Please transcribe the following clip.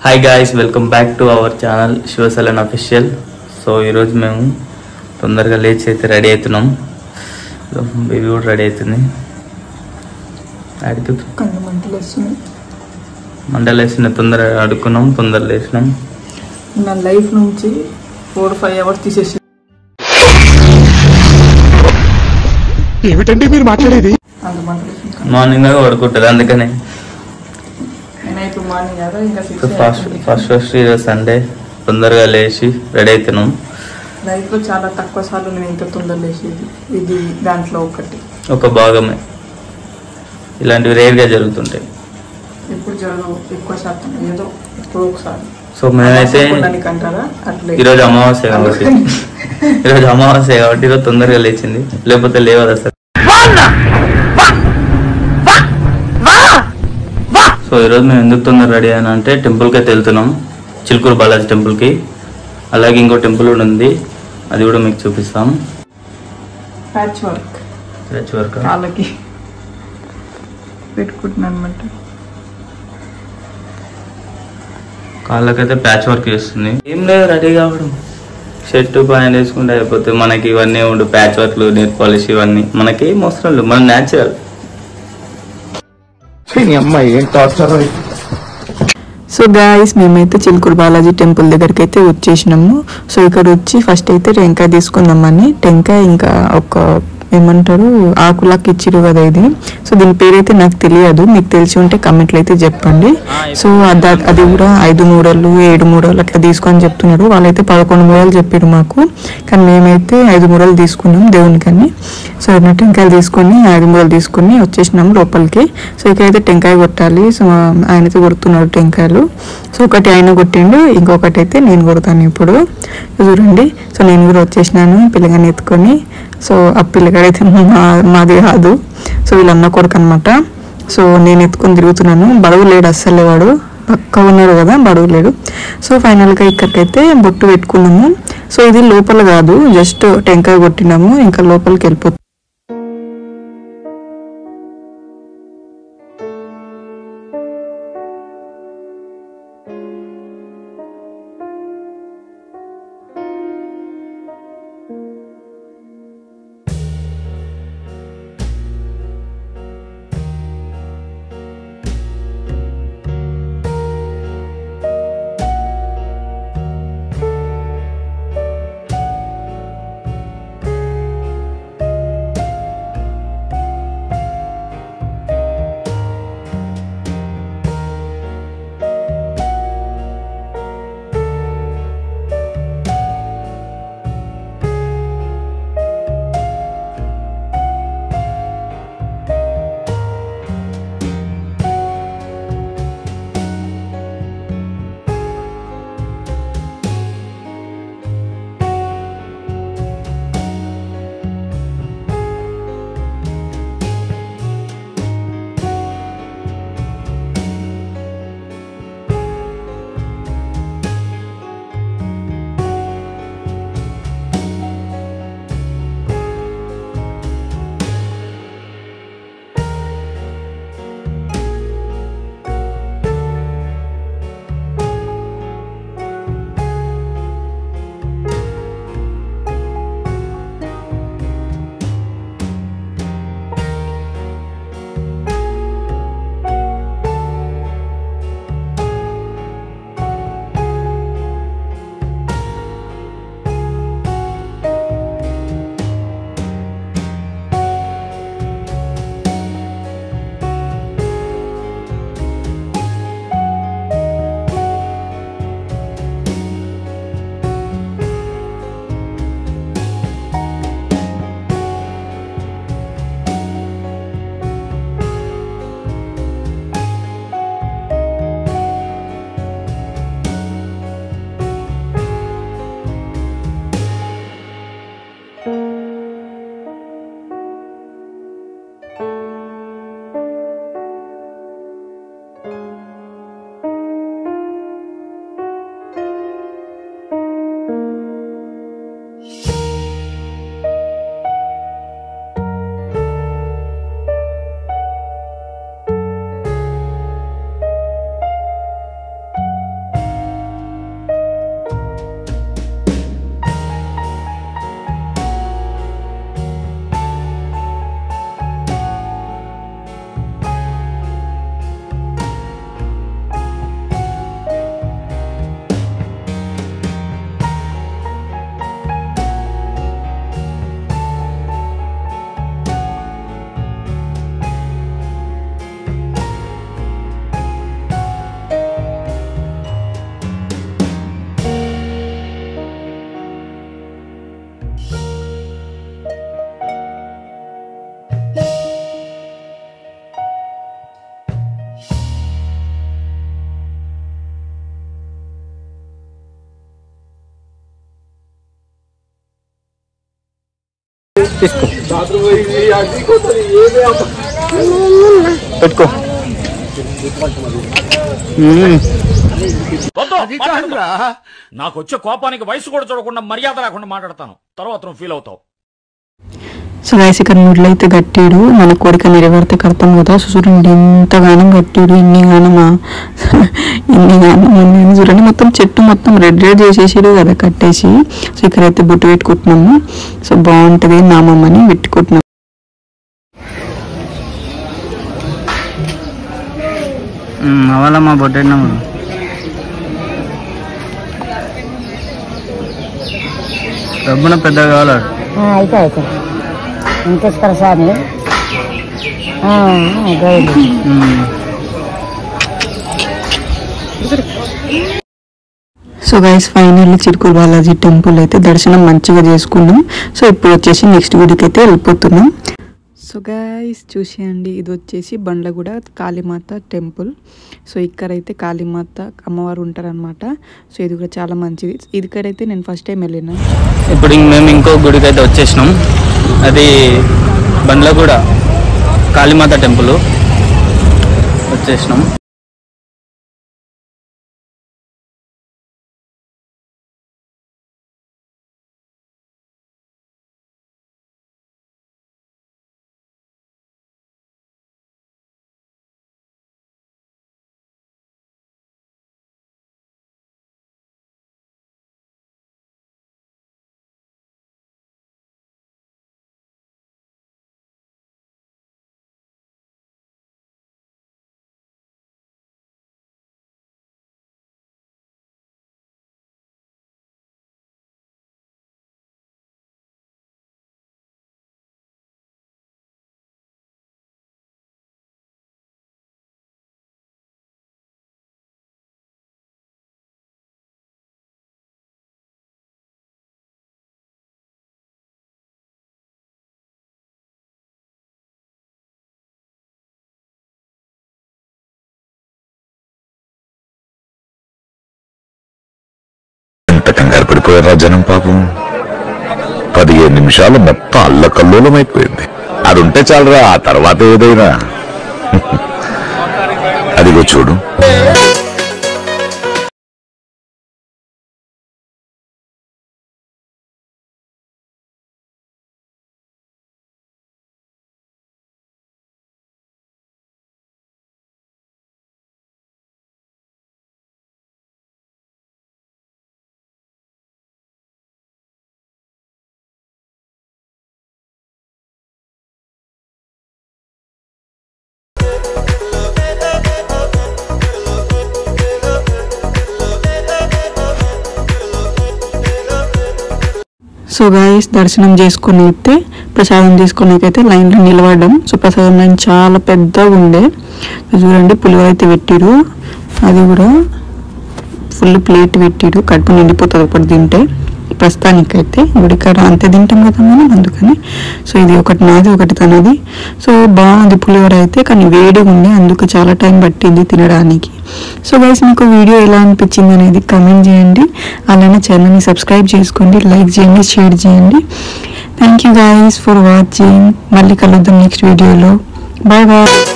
Hi guys, welcome back to our channel Shivasalan official. So ఈరోజు మేము తొందరగా లేచి అయితే రెడీ అవుతున్నాం. బేబీ కూడా రెడీ అవుతుంది. మంటలు వేస్తున్నాయి. తొందరగా అడుక్కున్నాం, తొందరగా లేచినాం. నా లైఫ్ నుంచి 4-5 అవర్స్ తీసేసి ఏమిటండి మీరు మాట్లాడేది? మార్నింగ్ దాకా పడుకుంటుంది, అందుకనే ఫస్ట్ ఈరోజు సండే తొందరగా లేచి రెడీ అవుతున్నాం. లైఫ్ లో చాలా తక్కువ సార్లు నేను ఇంత తొందర లేచేది, ఇది దాంట్లో ఒక భాగమే. ఇలాంటివి రేర్గా జరుగుతుంటాయి, ఎప్పుడు జరగవు, ఎక్కువ శాతం ఏదో ఎప్పుడో ఒకసారి. సో మేమైతే ఈరోజు అమావాస్య కాబట్టి ఈరోజు తొందరగా లేచింది, లేకపోతే లేవదు అసలు. సో ఈరోజు మేము ఎందుకు తొందర రెడీ అయినా అంటే టెంపుల్కి అయితే వెళ్తున్నాం, చిలుకూరు బాలాజీ టెంపుల్కి. అలాగే ఇంకో టెంపుల్ కూడా ఉంది, అది కూడా మీకు చూపిస్తాం. ప్యాచ్ వర్క్ వాళ్ళకి పెట్టుకుంటున్నాను అనమాట. కాళ్ళకైతే ప్యాచ్ వర్క్ చేస్తుంది. ఏం లేదు, రెడీ కావడం, షర్టు ప్యాంట్ వేసుకుంటే అయిపోతే. మనకి ఇవన్నీ ఉండు, ప్యాచ్ వర్క్లు, నెయిల్ పాలిష్, ఇవన్నీ మనకి ఏం అవసరం లేదు, మన న్యాచురల్. సో గాయస్, మేమైతే చిలుకూరు బాలాజీ టెంపుల్ దగ్గరికి అయితే వచ్చేసినాము. సో ఇక్కడ వచ్చి ఫస్ట్ అయితే టెంకాయ తీసుకుందామని, టెంకాయ ఇంకా ఒక ఏమంటారు ఆకులాకి ఇచ్చిరు కదా ఇది. సో దీని పేరైతే నాకు తెలియదు, మీకు తెలిసి ఉంటే కమెంట్లు అయితే చెప్పండి. సో అది కూడా 5 మూరలు 7 మూరలు అట్లా తీసుకొని చెప్తున్నారు. వాళ్ళైతే 11 మూరలు చెప్పారు మాకు, కానీ మేమైతే 5 మూరలు తీసుకున్నాం దేవునికని. సో టెంకాయలు తీసుకొని 5 మూరలు తీసుకొని వచ్చేసినాము లోపలికి. సో ఇక్కడైతే టెంకాయ కొట్టాలి. సో ఆయనైతే కొడుతున్నాడు టెంకాయలు. సో ఒకటి ఆయన కొట్టిండు, ఇంకొకటి అయితే నేను కొడతాను ఇప్పుడు, చూడండి. సో నేను కూడా వచ్చేసినాను పిల్లగాని ఎత్తుకొని. సో ఆ పిల్లగాడైతే మాది కాదు, సో వీళ్ళన్న కొడుకు అనమాట. సో నేను ఎత్తుకొని తిరుగుతున్నాను, బడుగు లేడు అస్సలే, వాడు పక్క ఉన్నాడు కదా, బడుగు లేడు. సో ఫైనల్గా ఇక్కడికైతే బొట్టు పెట్టుకున్నాము. సో ఇది లోపల కాదు, జస్ట్ టెంకాయ కొట్టినాము, ఇంకా లోపలికి వెళ్ళిపోతాం. తీసుకో పెట్టుకో. నాకు వచ్చే కోపానికి వయసు కూడా చూడకుండా మర్యాద లేకుండా మాట్లాడతాను, తర్వాత నువ్వు ఫీల్ అవుతావు. సో గైస్ ఇక్కడ నూడ్లు అయితే కట్టాడు, మన కోరిక నెరవేరితే కడతాం కదా. సో చూడండి ఇంతగానం కట్టాడు, ఇన్ని గానమా చూడండి. మొత్తం చెట్టు మొత్తం రెడ్ రెడ్ చేసేసాడు కదా కట్టేసి. సో ఇక్కడైతే బొట్టు పెట్టుకుంటున్నాము. సో బాగుంటుంది నామమ్మని పెట్టుకుంటున్నాము. అవలమ్మా బొట్టేసినాము. డబ్బున పెద్దగా కావాలి. అయితే అయితే Venkateswara Swamy so guys finally Chilkur Balaji temple అయితే దర్శనం మంచిగా చేసుకున్నాం. సో ఇప్పుడు వచ్చేసి నెక్స్ట్ గుడికి అయితే వెళ్ళిపోతున్నాం. సో గైస్ చూసేయండి, ఇది వచ్చేసి బండ్లగూడ కాళీమాత టెంపుల్. సో ఇక్కడైతే కాళీమాత అమ్మవారు ఉంటారనమాట. సో ఇది కూడా చాలా మంచిది. ఇదికైతే నేను ఫస్ట్ టైం వెళ్ళినా. ఇప్పుడు మేము ఇంకో గుడికి అయితే వచ్చేసినాం, అది బండ్లగూడ కాళీమాత టెంపుల్ వచ్చేసినాం. కంగారు పడిపోయారా జనం పాపం. 15 నిమిషాలు మొత్తం అల్లకల్లోలం అయిపోయింది. అది ఉంటే చాలరా, ఆ తర్వాత ఏదైనా. అదిగో చూడు. సో గైస్ దర్శనం చేసుకుని అయితే ప్రసాదం తీసుకునేకైతే లైన్లో నిలబడ్డాం. సో ప్రసాదం లైన్ చాలా పెద్దగా ఉండే. చూడండి పులిహోర అయితే పెట్టిరు, అది కూడా ఫుల్ ప్లేట్ పెట్టిరు, కడుపు నిండిపోతుంది ఒకటి తింటే. ప్రస్తుతానికైతే గుడికాడ అంతే తింటాం కదా మనం, అందుకని. సో ఇది ఒకటి నాది ఒకటి తనది. సో బాగుంది పులిహోర అయితే, కానీ వేడిగా ఉంది, అందుకు చాలా టైం పట్టింది తినడానికి. సో గైస్ మీకు వీడియో ఎలా అనిపించింది అనేది కమెంట్ చేయండి. అలానే ఛానల్ని సబ్స్క్రైబ్ చేసుకోండి, లైక్ చేయండి, షేర్ చేయండి. Thank you guys for watching. మళ్ళీ కలుద్దాం నెక్స్ట్ వీడియోలో. Bye bye.